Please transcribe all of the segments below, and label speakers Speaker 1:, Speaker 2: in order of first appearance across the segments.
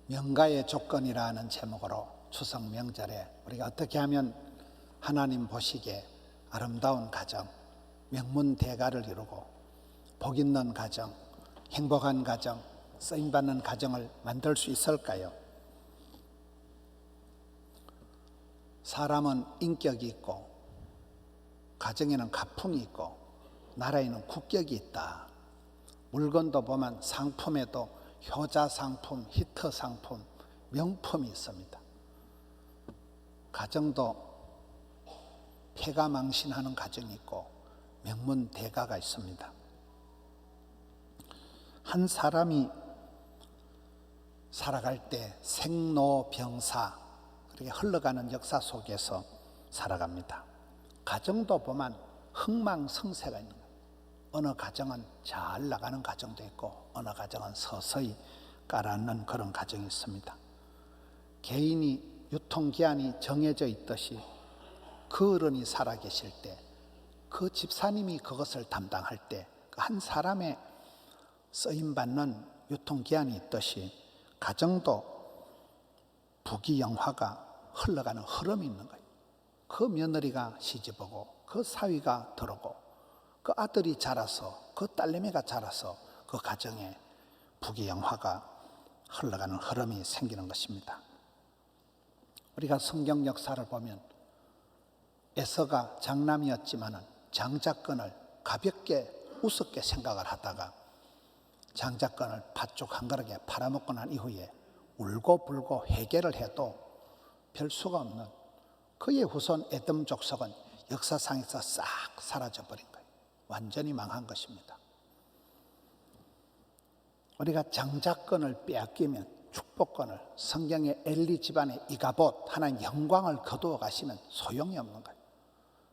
Speaker 1: 명가의 조건이라는 제목으로 추석 명절에 우리가 어떻게 하면 하나님 보시기에 아름다운 가정, 명문대가를 이루고 복 있는 가정, 행복한 가정, 쓰임받는 가정을 만들 수 있을까요? 사람은 인격이 있고 가정에는 가풍이 있고 나라에는 국격이 있다. 물건도 보면 상품에도 효자 상품, 히트 상품, 명품이 있습니다. 가정도 폐가망신하는 가정이 있고 명문대가가 있습니다. 한 사람이 살아갈 때 생로병사, 그렇게 흘러가는 역사 속에서 살아갑니다. 가정도 보면 흥망성쇠가 있는 거예요. 어느 가정은 잘 나가는 가정도 있고 어느 가정은 서서히 가라앉는 그런 가정이 있습니다. 개인이 유통기한이 정해져 있듯이 그 어른이 살아계실 때, 그 집사님이 그것을 담당할 때 한 사람의 쓰임받는 유통기한이 있듯이 가정도 부귀영화가 흘러가는 흐름이 있는 거예요. 그 며느리가 시집오고 그 사위가 들어오고 그 아들이 자라서 그 딸내미가 자라서 그 가정에 부귀영화가 흘러가는 흐름이 생기는 것입니다. 우리가 성경 역사를 보면 에서가 장남이었지만은 장자권을 가볍게 우습게 생각을 하다가 장자권을 팥죽 한 그릇에 팔아먹고 난 이후에 울고불고 회개를 해도 별 수가 없는 그의 후손 에돔 족속은 역사상에서 싹 사라져버린 거예요. 완전히 망한 것입니다. 우리가 장자권을 빼앗기면 축복권을, 성경의 엘리 집안의 이가봇, 하나님 영광을 거두어 가시면 소용이 없는 거예요.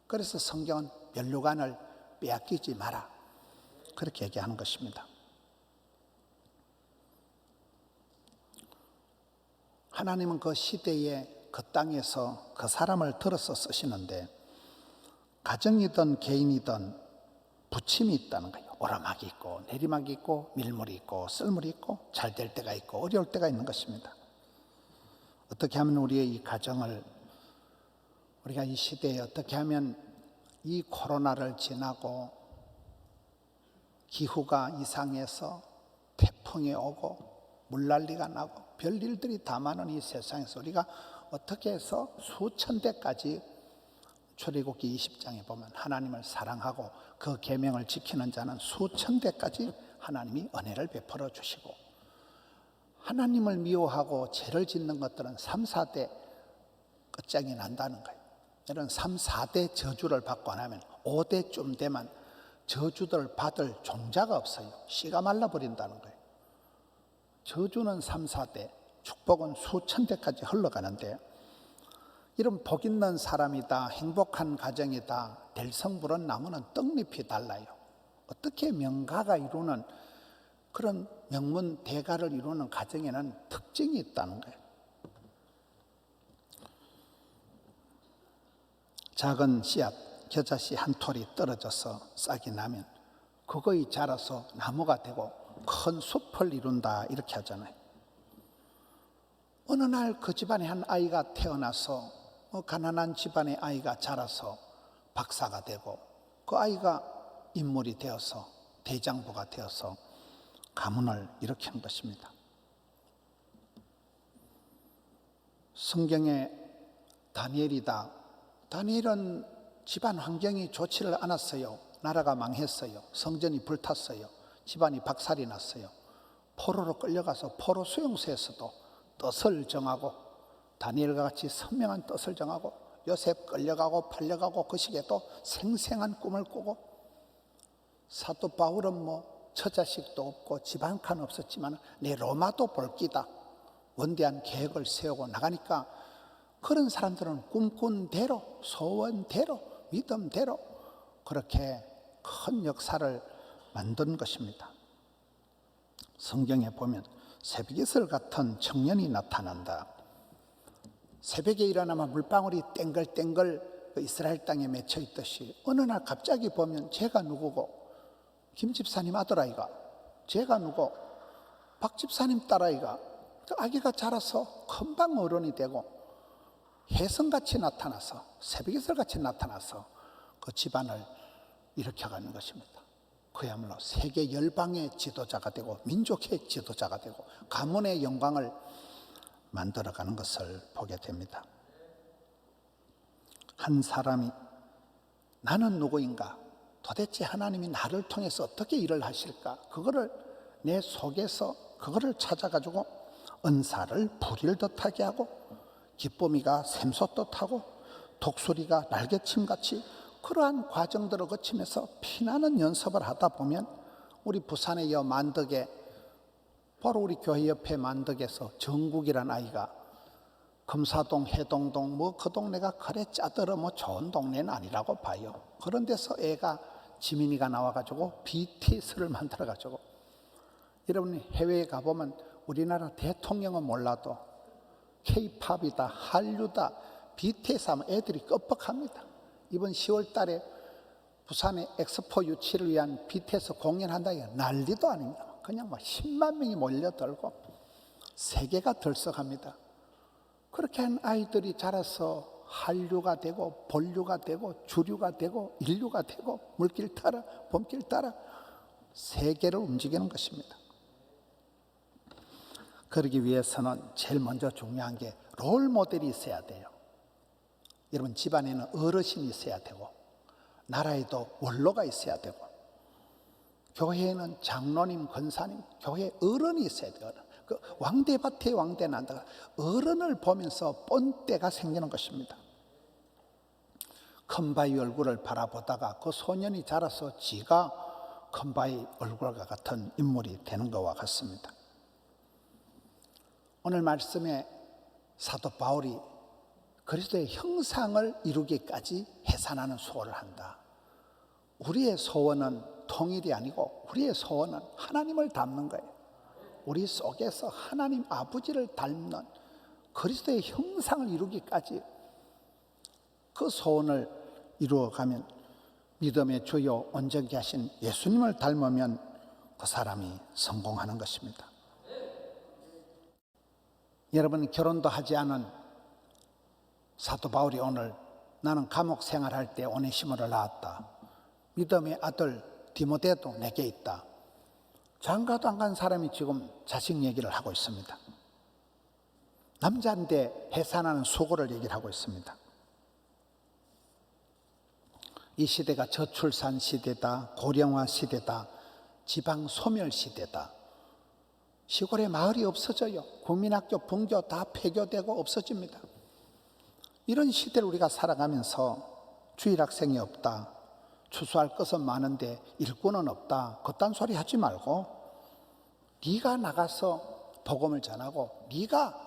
Speaker 1: 그래서 성경은 면류관을 빼앗기지 마라, 그렇게 얘기하는 것입니다. 하나님은 그 시대에 그 땅에서 그 사람을 들어서 쓰시는데 가정이든 개인이든 부침이 있다는 거예요. 오르막이 있고 내리막이 있고 밀물이 있고 썰물이 있고 잘 될 때가 있고 어려울 때가 있는 것입니다. 어떻게 하면 우리의 이 가정을, 우리가 이 시대에 어떻게 하면 이 코로나를 지나고 기후가 이상해서 태풍이 오고 물난리가 나고 별일들이 다 많은 이 세상에서 우리가 어떻게 해서 수천 대까지 출애굽기 20장에 보면 하나님을 사랑하고 그 계명을 지키는 자는 수천 대까지 하나님이 은혜를 베풀어 주시고, 하나님을 미워하고 죄를 짓는 것들은 3, 4대 끝장이 난다는 거예요. 이런 3, 4대 저주를 받고 나면 5대쯤 되면 저주를 받을 종자가 없어요. 씨가 말라버린다는 거예요. 저주는 3, 4대, 축복은 수천 대까지 흘러가는데, 이런 복 있는 사람이다, 행복한 가정이다, 될성부른 나무는 떡잎이 달라요. 어떻게 명가가 이루는 그런 명문 대가를 이루는 가정에는 특징이 있다는 거예요. 작은 씨앗, 겨자씨 한 톨이 떨어져서 싹이 나면 그거이 자라서 나무가 되고 큰 숲을 이룬다, 이렇게 하잖아요. 어느 날 그 집안에 한 아이가 태어나서 가난한 집안의 아이가 자라서 박사가 되고 그 아이가 인물이 되어서 대장부가 되어서 가문을 일으키는 것입니다. 성경에 다니엘이다. 다니엘은 집안 환경이 좋지를 않았어요. 나라가 망했어요. 성전이 불탔어요. 집안이 박살이 났어요. 포로로 끌려가서 포로 수용소에서도 뜻을 정하고, 다니엘과 같이 선명한 뜻을 정하고, 요셉 끌려가고 팔려가고 그 시기에도 생생한 꿈을 꾸고, 사도 바울은 처자식도 없고 집 한 칸 없었지만 내 로마도 볼 끼다, 원대한 계획을 세우고 나가니까 그런 사람들은 꿈꾼 대로, 소원대로, 믿음대로 그렇게 큰 역사를 만든 것입니다. 성경에 보면 새벽이슬 같은 청년이 나타난다. 새벽에 일어나면 물방울이 땡글땡글 이스라엘 땅에 맺혀 있듯이 어느 날 갑자기 보면 제가 누구고, 김 집사님 아들아이가, 제가 누구, 박 집사님 딸아이가 아기가 자라서 금방 어른이 되고 혜성같이 나타나서 새벽이슬같이 나타나서 그 집안을 일으켜가는 것입니다. 그야말로 세계 열방의 지도자가 되고 민족의 지도자가 되고 가문의 영광을 만들어가는 것을 보게 됩니다. 한 사람이 나는 누구인가? 도대체 하나님이 나를 통해서 어떻게 일을 하실까? 그거를 내 속에서 그거를 찾아가지고 은사를 부릴 듯하게 하고 기쁨이가 샘솟듯 하고 독수리가 날개침같이 그러한 과정들을 거치면서 피나는 연습을 하다 보면 우리 부산의 만덕에 바로 우리 교회 옆에 만덕에서 정국이라는 아이가 금사동, 해동동 그 동네가 그래 짜들어 좋은 동네는 아니라고 봐요. 그런 데서 애가 지민이가 나와가지고 BTS를 만들어가지고 여러분이 해외에 가보면 우리나라 대통령은 몰라도 K-팝이다, 한류다, BTS 하면 애들이 끄뻑합니다. 이번 10월 달에 부산의 엑스포 유치를 위한 BTS 공연한다 이게 난리도 아닙니다. 그냥 10만 명이 몰려들고 세계가 들썩합니다. 그렇게 한 아이들이 자라서 한류가 되고 본류가 되고 주류가 되고 인류가 되고 물길 따라 봄길 따라 세계를 움직이는 것입니다. 그러기 위해서는 제일 먼저 중요한 게 롤 모델이 있어야 돼요. 여러분 집안에는 어르신이 있어야 되고 나라에도 원로가 있어야 되고 교회에는 장로님, 권사님, 교회 어른이 있어야 돼요. 그 왕대밭에 왕대 난다. 어른을 보면서 본때가 생기는 것입니다. 큰 바위 얼굴을 바라보다가 그 소년이 자라서 지가 큰 바위 얼굴과 같은 인물이 되는 것과 같습니다. 오늘 말씀에 사도 바울이 그리스도의 형상을 이루기까지 해산하는 수고를 한다. 우리의 소원은 통일이 아니고 우리의 소원은 하나님을 닮는 거예요. 우리 속에서 하나님 아버지를 닮는 그리스도의 형상을 이루기까지 그 소원을 이루어가면 믿음의 주요 온전케 하신 예수님을 닮으면 그 사람이 성공하는 것입니다. 여러분 결혼도 하지 않은 사도 바울이 오늘 나는 감옥 생활할 때 오네시모를 낳았다. 믿음의 아들 디모데도 내게 있다. 장가도 안 간 사람이 지금 자식 얘기를 하고 있습니다. 남자인데 해산하는 수고를 얘기를 하고 있습니다. 이 시대가 저출산 시대다, 고령화 시대다, 지방 소멸 시대다. 시골에 마을이 없어져요. 국민학교, 분교 다 폐교되고 없어집니다. 이런 시대를 우리가 살아가면서 주일학생이 없다, 추수할 것은 많은데 일꾼은 없다, 그딴 소리 하지 말고 네가 나가서 복음을 전하고 네가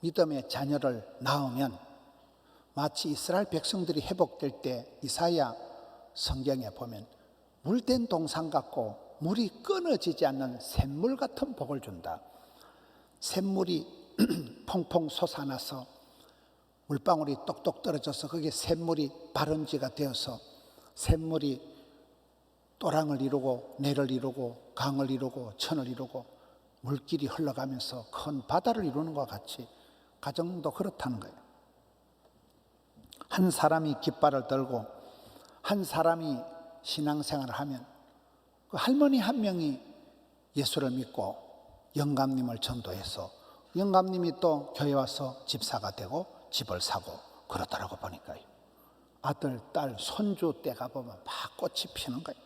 Speaker 1: 믿음의 자녀를 낳으면 마치 이스라엘 백성들이 회복될 때 이사야 성경에 보면 물된 동산 같고 물이 끊어지지 않는 샘물 같은 복을 준다. 샘물이 퐁퐁 솟아나서 물방울이 똑똑 떨어져서 거기에 샘물이 발원지가 되어서 샘물이 또랑을 이루고 내를 이루고 강을 이루고 천을 이루고 물길이 흘러가면서 큰 바다를 이루는 것과 같이 가정도 그렇다는 거예요. 한 사람이 깃발을 들고 한 사람이 신앙생활을 하면 그 할머니 한 명이 예수를 믿고 영감님을 전도해서 영감님이 또 교회 와서 집사가 되고 집을 사고 그러더라고 보니까요. 아들, 딸, 손주 때가 보면 막 꽃이 피는 거예요.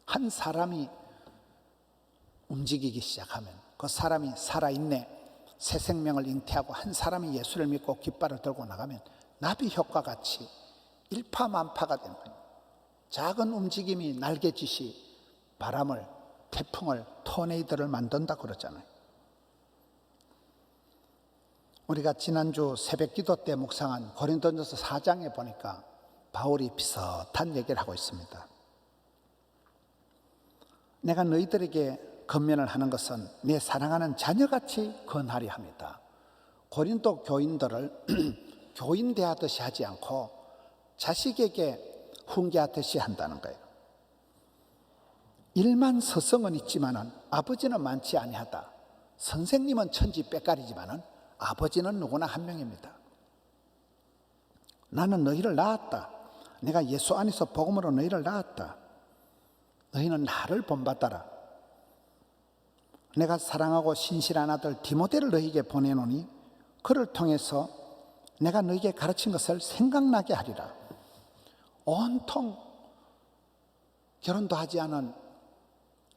Speaker 1: 한 사람이 움직이기 시작하면 그 사람이 살아있네, 새 생명을 잉태하고 한 사람이 예수를 믿고 깃발을 들고 나가면 나비 효과 같이 일파만파가 되는 거예요. 작은 움직임이 날개짓이 바람을, 태풍을, 토네이도를 만든다 그러잖아요. 우리가 지난주 새벽 기도 때 묵상한 고린도전서 4장에 보니까 바울이 비슷한 얘기를 하고 있습니다. 내가 너희들에게 권면을 하는 것은 내 사랑하는 자녀같이 권하려 합니다. 고린도 교인들을 교인 대하듯이 하지 않고 자식에게 훈계하듯이 한다는 거예요. 일만 서성은 있지만은 아버지는 많지 아니하다. 선생님은 천지 빽가리지만은 아버지는 누구나 한 명입니다. 나는 너희를 낳았다. 내가 예수 안에서 복음으로 너희를 낳았다. 너희는 나를 본받아라. 내가 사랑하고 신실한 아들 디모데를 너희에게 보내노니 그를 통해서 내가 너희에게 가르친 것을 생각나게 하리라. 온통 결혼도 하지 않은,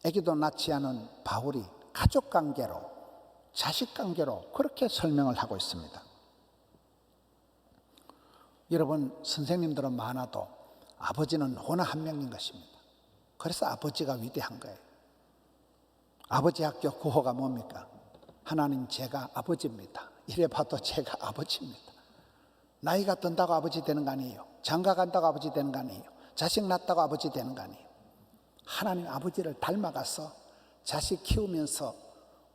Speaker 1: 아기도 낳지 않은 바울이 가족관계로, 자식관계로 그렇게 설명을 하고 있습니다. 여러분, 선생님들은 많아도 아버지는 누구나 한 명인 것입니다. 그래서 아버지가 위대한 거예요. 아버지 학교 구호가 뭡니까? 하나님, 제가 아버지입니다. 이래 봐도 제가 아버지입니다. 나이가 든다고 아버지 되는 거 아니에요. 장가 간다고 아버지 되는 거 아니에요. 자식 낳았다고 아버지 되는 거 아니에요. 하나님 아버지를 닮아가서 자식 키우면서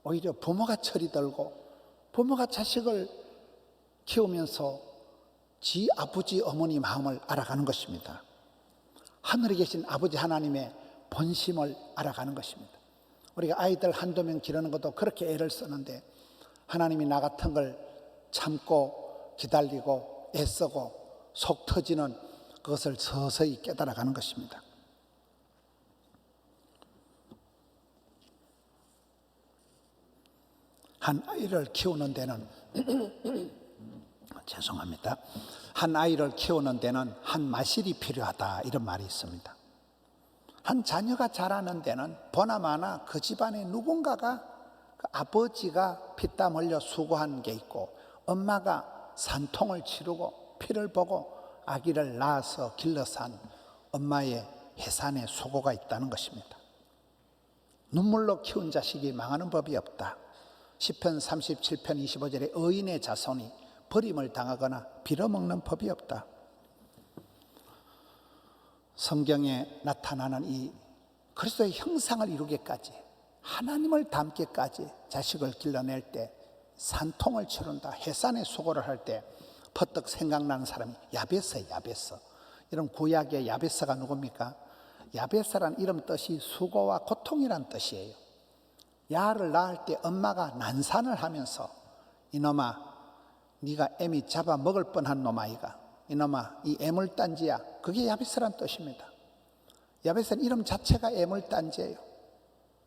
Speaker 1: 오히려 부모가 철이 들고, 부모가 자식을 키우면서 지 아버지 어머니 마음을 알아가는 것입니다. 하늘에 계신 아버지 하나님의 본심을 알아가는 것입니다. 우리가 아이들 한두 명 기르는 것도 그렇게 애를 쓰는데 하나님이 나 같은 걸 참고 기다리고 애쓰고 속 터지는 그것을 서서히 깨달아가는 것입니다. 한 아이를 키우는 데는 죄송합니다. 한 아이를 키우는 데는 한 마실이 필요하다, 이런 말이 있습니다. 한 자녀가 자라는 데는 보나마나 그 집안에 누군가가, 그 아버지가 피땀 흘려 수고한 게 있고 엄마가 산통을 치르고 피를 보고 아기를 낳아서 길러산 엄마의 해산의 수고가 있다는 것입니다. 눈물로 키운 자식이 망하는 법이 없다. 시편 37편 25절에 의인의 자손이 버림을 당하거나 빌어먹는 법이 없다. 성경에 나타나는 이 그리스도의 형상을 이루기까지, 하나님을 닮기까지 자식을 길러낼 때 산통을 치른다, 해산의 수고를 할 때 퍼뜩 생각나는 사람이 야베스예요. 야베스. 이런 구약의 야베스가 누굽니까? 야베스란 이름 뜻이 수고와 고통이란 뜻이에요. 야를 낳을 때 엄마가 난산을 하면서 이놈아, 네가 애미 잡아먹을 뻔한 놈아이가, 이놈아 이 애물단지야, 그게 야베스란 뜻입니다. 야베스는 이름 자체가 애물단지예요.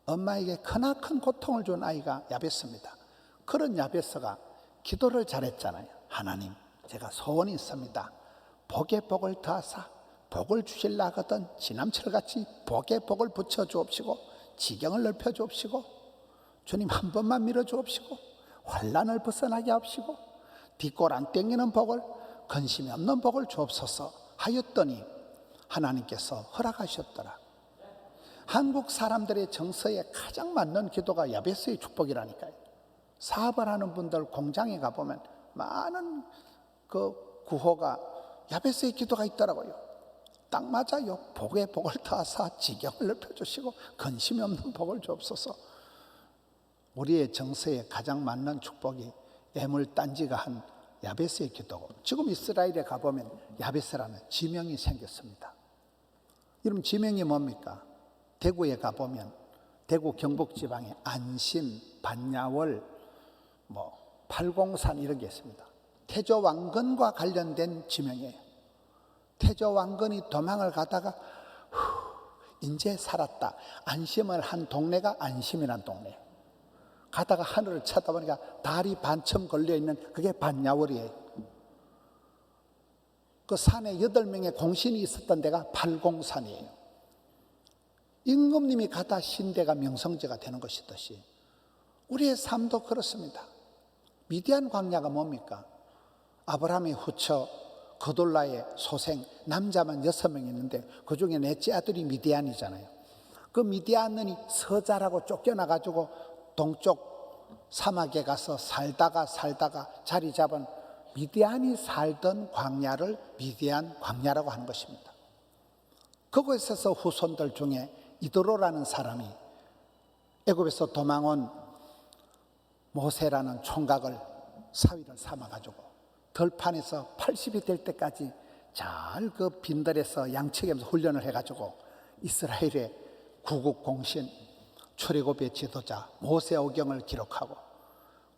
Speaker 1: 엄마에게 크나큰 고통을 준 아이가 야베스입니다. 그런 야베스가 기도를 잘했잖아요. 하나님, 제가 소원이 있습니다. 복에 복을 더하사 복을 주실라 하거든 지남철같이 복에 복을 붙여 주옵시고 지경을 넓혀 주옵시고 주님 한 번만 밀어 주옵시고 환난을 벗어나게 하옵시고 뒷골 안 땡기는 복을, 근심이 없는 복을 주옵소서 하였더니 하나님께서 허락하셨더라. 한국 사람들의 정서에 가장 맞는 기도가 야베스의 축복이라니까요. 사업을 하는 분들 공장에 가보면 많은 그 구호가 야베스의 기도가 있더라고요. 딱 맞아요. 복에 복을 더하사 지경을 넓혀주시고 근심이 없는 복을 주옵소서. 우리의 정서에 가장 맞는 축복이 애물단지가 한 야베스의 기도고, 지금 이스라엘에 가보면 야베스라는 지명이 생겼습니다. 이런 지명이 뭡니까? 대구에 가보면 대구 경북지방에 안심, 반야월, 팔공산 이런 게 있습니다. 태조 왕건과 관련된 지명이에요. 태조 왕건이 도망을 가다가 이제 살았다, 안심을 한 동네가 안심이라는 동네예요. 가다가 하늘을 쳐다보니까 달이 반쯤 걸려있는 그게 반야월이에요. 그 산에 8명의 공신이 있었던 데가 팔공산이에요. 임금님이 가다 신대가 명성제가 되는 것이듯이 우리의 삶도 그렇습니다. 미디안 광야가 뭡니까? 아브라함의 후처 거돌라의 소생 남자만 6명 있는데 그 중에 넷째 아들이 미디안이잖아요. 그 미디안이 서자라고 쫓겨나가지고 동쪽 사막에 가서 살다가 자리 잡은 미디안이 살던 광야를 미디안 광야라고 하는 것입니다. 그곳에서 후손들 중에 이드로라는 사람이 애굽에서 도망온 모세라는 총각을 사위를 삼아가지고 들판에서 80이 될 때까지 잘 그 빈들에서 양치기하면서 훈련을 해가지고 이스라엘의 구국공신, 출애굽의 지도자 모세오경을 기록하고,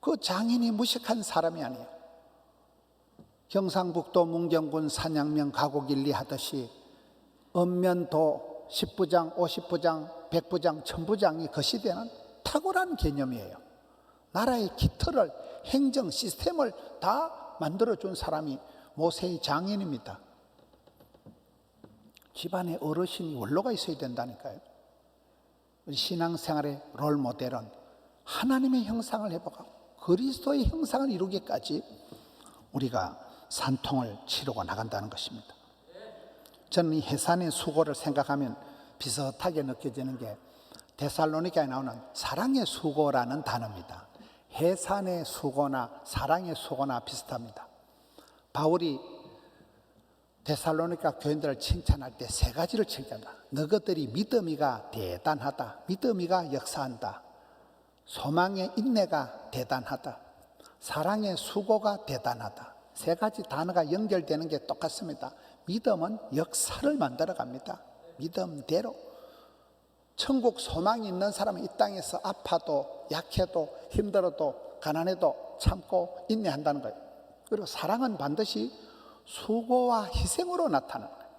Speaker 1: 그 장인이 무식한 사람이 아니에요. 경상북도 문경군 산양면 가곡일리 하듯이 읍면도 10부장, 50부장, 100부장, 1000부장이 그 시대는 탁월한 개념이에요. 나라의 기틀을, 행정 시스템을 다 만들어준 사람이 모세의 장인입니다. 집안에 어르신이 원로가 있어야 된다니까요. 신앙생활의 롤모델은 하나님의 형상을 회복하고 그리스도의 형상을 이루기까지 우리가 산통을 치르고 나간다는 것입니다. 저는 이 해산의 수고를 생각하면 비슷하게 느껴지는 게 데살로니가에 나오는 사랑의 수고라는 단어입니다. 해산의 수고나 사랑의 수고나 비슷합니다. 바울이 데살로니가 교인들을 칭찬할 때 세 가지를 칭찬한다. 너희들이 믿음이가 대단하다. 믿음이가 역사한다. 소망의 인내가 대단하다. 사랑의 수고가 대단하다. 세 가지 단어가 연결되는 게 똑같습니다. 믿음은 역사를 만들어 갑니다. 믿음대로. 천국 소망이 있는 사람은 이 땅에서 아파도 약해도 힘들어도 가난해도 참고 인내한다는 거예요. 그리고 사랑은 반드시 수고와 희생으로 나타나는 거예요.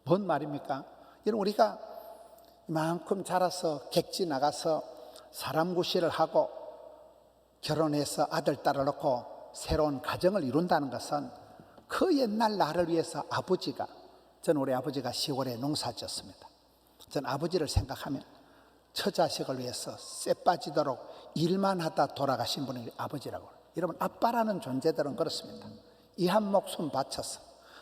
Speaker 1: 뭔 말입니까? 여러분, 우리가 이만큼 자라서 객지 나가서 사람 구실을 하고 결혼해서 아들 딸을 낳고 새로운 가정을 이룬다는 것은 그 옛날 나를 위해서 저는 우리 아버지가 10월에 농사 지었습니다. 저는 아버지를 생각하면 처자식을 위해서 쇠 빠지도록 일만 하다 돌아가신 분이 아버지라고. 여러분, 아빠라는 존재들은 그렇습니다. 이 한 목숨 바쳐서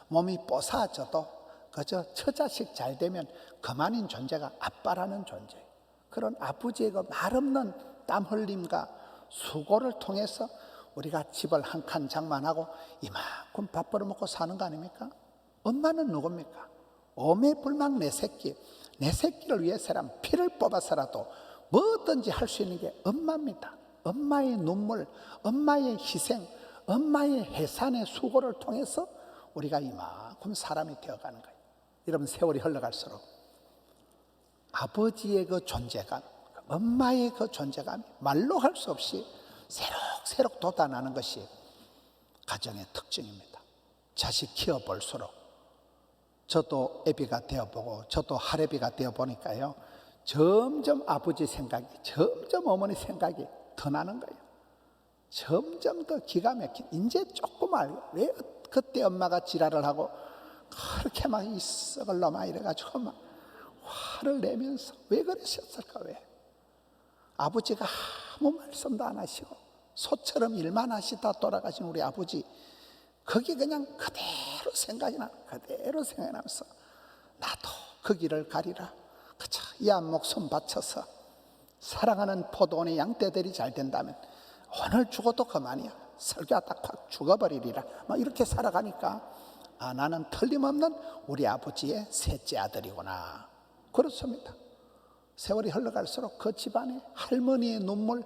Speaker 1: 몸이 뽀사져도 그저 처자식 잘 되면 그만인 존재가 아빠라는 존재예요. 그런 아버지의 그 말없는 땀 흘림과 수고를 통해서 우리가 집을 한 칸 장만하고 이만큼 밥 벌어먹고 사는 거 아닙니까? 엄마는 누굽니까? 오매불망 내 새끼를 위해서라면 피를 뽑아서라도 뭐든지 할 수 있는 게 엄마입니다. 엄마의 눈물, 엄마의 희생, 엄마의 해산의 수고를 통해서 우리가 이만큼 사람이 되어가는 거예요. 여러분, 세월이 흘러갈수록 아버지의 그 존재감, 엄마의 그 존재감이 말로 할 수 없이 새록새록 돋아나는 것이 가정의 특징입니다. 자식 키워볼수록 저도 애비가 되어보고 저도 할애비가 되어보니까요, 점점 아버지 생각이, 점점 어머니 생각이 더 나는 거예요. 점점 더 기가 막힌, 이제 조금 알고, 왜 그때 엄마가 지랄을 하고 그렇게 막 이 썩을 놈아 이래가지고 막 화를 내면서 왜 그러셨을까? 왜? 아버지가 아무 말씀도 안 하시고 소처럼 일만 하시다 돌아가신 우리 아버지, 그게 그냥 그대로 생각이 나면서 나도 그 길을 가리라. 그저 이 한 목숨 바쳐서 사랑하는 포도원의 양떼들이 잘 된다면 오늘 죽어도 그만이야. 설교하다 콱 죽어버리리라. 막 이렇게 살아가니까 나는 틀림없는 우리 아버지의 셋째 아들이구나. 그렇습니다. 세월이 흘러갈수록 그 집안에 할머니의 눈물,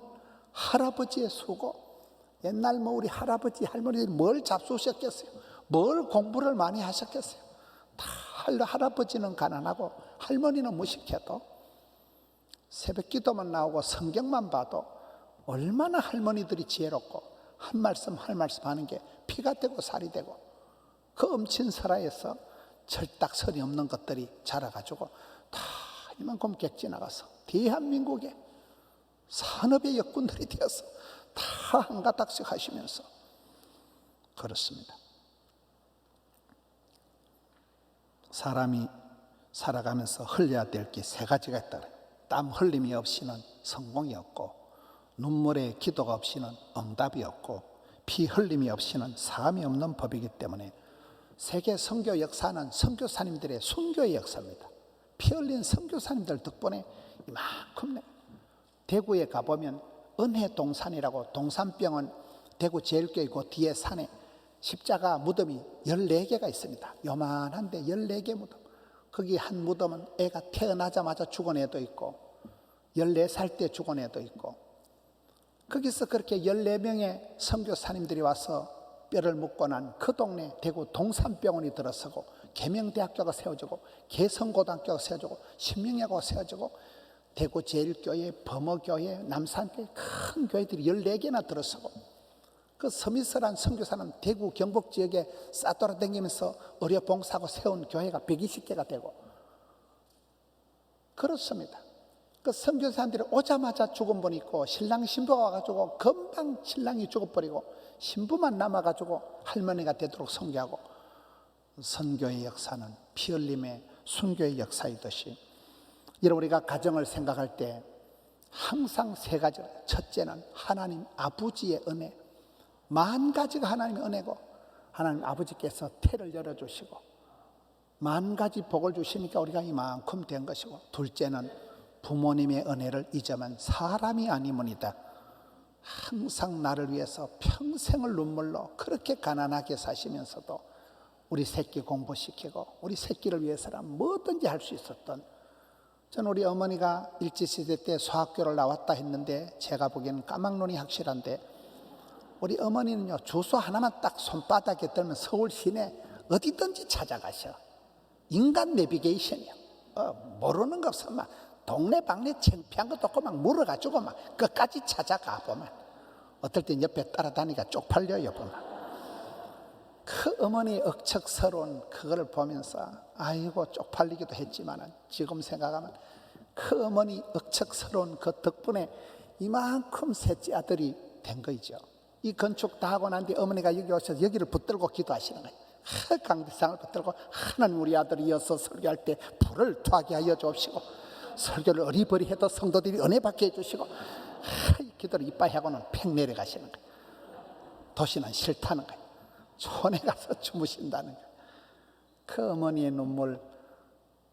Speaker 1: 할아버지의 수고. 옛날 우리 할아버지 할머니들이 뭘 잡수셨겠어요? 뭘 공부를 많이 하셨겠어요? 다 할아버지는 가난하고 할머니는 무식해도 새벽 기도만 나오고 성경만 봐도 얼마나 할머니들이 지혜롭고 한 말씀 하는 게 피가 되고 살이 되고, 그 엄친 설화에서 철딱선이 없는 것들이 자라가지고 다 이만큼 객지 나가서 대한민국의 산업의 역군들이 되어서 다 한 가닥씩 하시면서 그렇습니다. 사람이 살아가면서 흘려야 될 게 세 가지가 있다. 땀 흘림이 없이는 성공이 없고, 눈물의 기도가 없이는 응답이 없고, 피 흘림이 없이는 사함이 없는 법이기 때문에 세계 선교 역사는 선교사님들의 순교의 역사입니다. 피 흘린 선교사님들 덕분에 이만큼. 대구에 가보면 은혜동산이라고, 동산병원 대구 제일교회 그 뒤에 산에 십자가 무덤이 14개가 있습니다. 요만한데 14개 무덤. 거기 한 무덤은 애가 태어나자마자 죽은 애도 있고 14살 때 죽은 애도 있고, 거기서 그렇게 14명의 선교사님들이 와서 뼈를 묻고 난 그 동네 대구 동산병원이 들어서고 계명대학교가 세워지고 개성고등학교가 세워지고 신명여고가 세워지고 대구 제일교회, 범어교회, 남산교회 큰 교회들이 14개나 들어서고 그 서미서란 선교사는 대구 경북 지역에 싸돌아다니면서 의료 봉사하고 세운 교회가 120개가 되고 그렇습니다. 그 선교사님들이 오자마자 죽은 분이 있고 신랑 신부가 와가지고 금방 신랑이 죽어버리고 신부만 남아가지고 할머니가 되도록 선교하고 선교의 역사는 피 흘림의 순교의 역사이듯이 여러분 우리가 가정을 생각할 때 항상 세 가지. 첫째는 하나님 아버지의 은혜. 만 가지가 하나님의 은혜고 하나님 아버지께서 태를 열어주시고 만 가지 복을 주시니까 우리가 이만큼 된 것이고 둘째는 부모님의 은혜를 잊으면 사람이 아니므이다. 항상 나를 위해서 평생을 눈물로 그렇게 가난하게 사시면서도 우리 새끼 공부시키고 우리 새끼를 위해서라면 뭐든지 할 수 있었던 저는 우리 어머니가 일제시대 때 수학교를 나왔다 했는데 제가 보기에는 까막눈이 확실한데 우리 어머니는요 주소 하나만 딱 손바닥에 들면 서울 시내 어디든지 찾아가셔. 인간 내비게이션이요. 모르는 거 없어. 막 동네방네 창피한 것도 없고 막 물어가지고 막 끝까지 찾아가 보면 어떨 땐 옆에 따라다니까 쪽팔려요 보면. 그 어머니의 억척스러운 그거를 보면서 아이고 쪽팔리기도 했지만 지금 생각하면 그 어머니 억척스러운 그 덕분에 이만큼 셋째 아들이 된 거죠. 이 건축 다 하고 난 뒤에 어머니가 여기 오셔서 여기를 붙들고 기도하시는 거예요. 강대상을 붙들고 하나님 우리 아들이 이어서 설교할 때 불을 토하게 하여 주옵시고 설교를 어리버리해도 성도들이 은혜 받게 해주시고 이 기도를 이빠이 하고는 팽 내려가시는 거예요. 도시는 싫다는 거예요. 촌에 가서 주무신다는 거예요. 그 어머니의 눈물.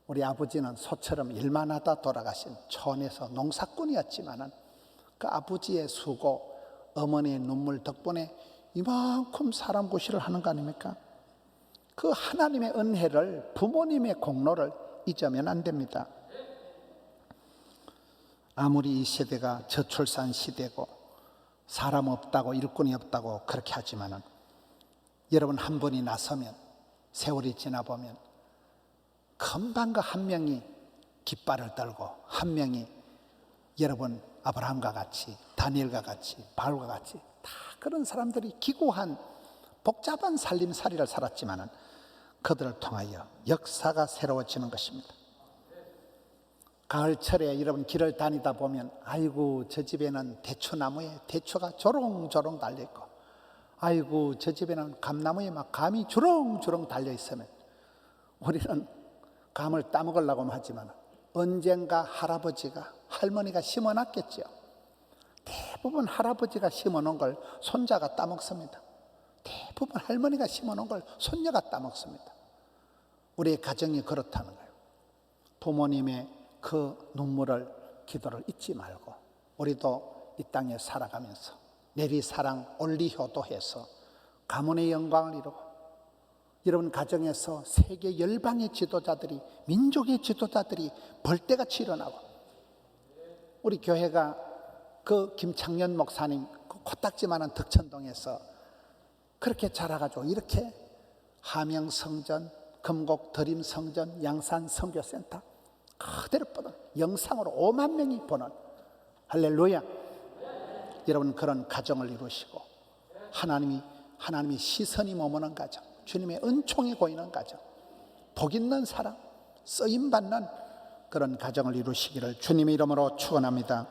Speaker 1: 우리 아버지는 소처럼 일만 하다 돌아가신 촌에서 농사꾼이었지만은 그 아버지의 수고 어머니의 눈물 덕분에 이만큼 사람 구실을 하는 거 아닙니까? 그 하나님의 은혜를 부모님의 공로를 잊으면 안 됩니다. 아무리 이 시대가 저출산 시대고 사람 없다고 일꾼이 없다고 그렇게 하지만은 여러분 한 분이 나서면 세월이 지나보면 금방 그 한 명이 깃발을 들고 한 명이 여러분 아브라함과 같이 다니엘과 같이 바울과 같이 다 그런 사람들이 기구한 복잡한 살림살이를 살았지만은 그들을 통하여 역사가 새로워지는 것입니다. 가을철에 여러분 길을 다니다 보면 아이고 저 집에는 대추나무에 대추가 조롱조롱 달려있고 아이고 저 집에는 감나무에 막 감이 주렁주렁 달려있으면 우리는 감을 따먹으려고 하지만 언젠가 할아버지가 할머니가 심어놨겠죠. 대부분 할아버지가 심어놓은 걸 손자가 따먹습니다. 대부분 할머니가 심어놓은 걸 손녀가 따먹습니다. 우리의 가정이 그렇다는 거예요. 부모님의 그 눈물을 기도를 잊지 말고 우리도 이 땅에 살아가면서 내리사랑 올리효도해서 가문의 영광을 이루고 여러분 가정에서 세계 열방의 지도자들이 민족의 지도자들이 벌떼같이 일어나고 우리 교회가 그 김창년 목사님 그 코딱지만한 덕천동에서 그렇게 자라가지고 이렇게 하명성전, 금곡 드림성전, 양산 선교센터 그대로 뻗은 영상으로 5만 명이 보는 할렐루야. 여러분 그런 가정을 이루시고 하나님이 시선이 머무는 가정, 주님의 은총이 보이는 가정, 복 있는 사랑, 쓰임받는 그런 가정을 이루시기를 주님의 이름으로 축원합니다.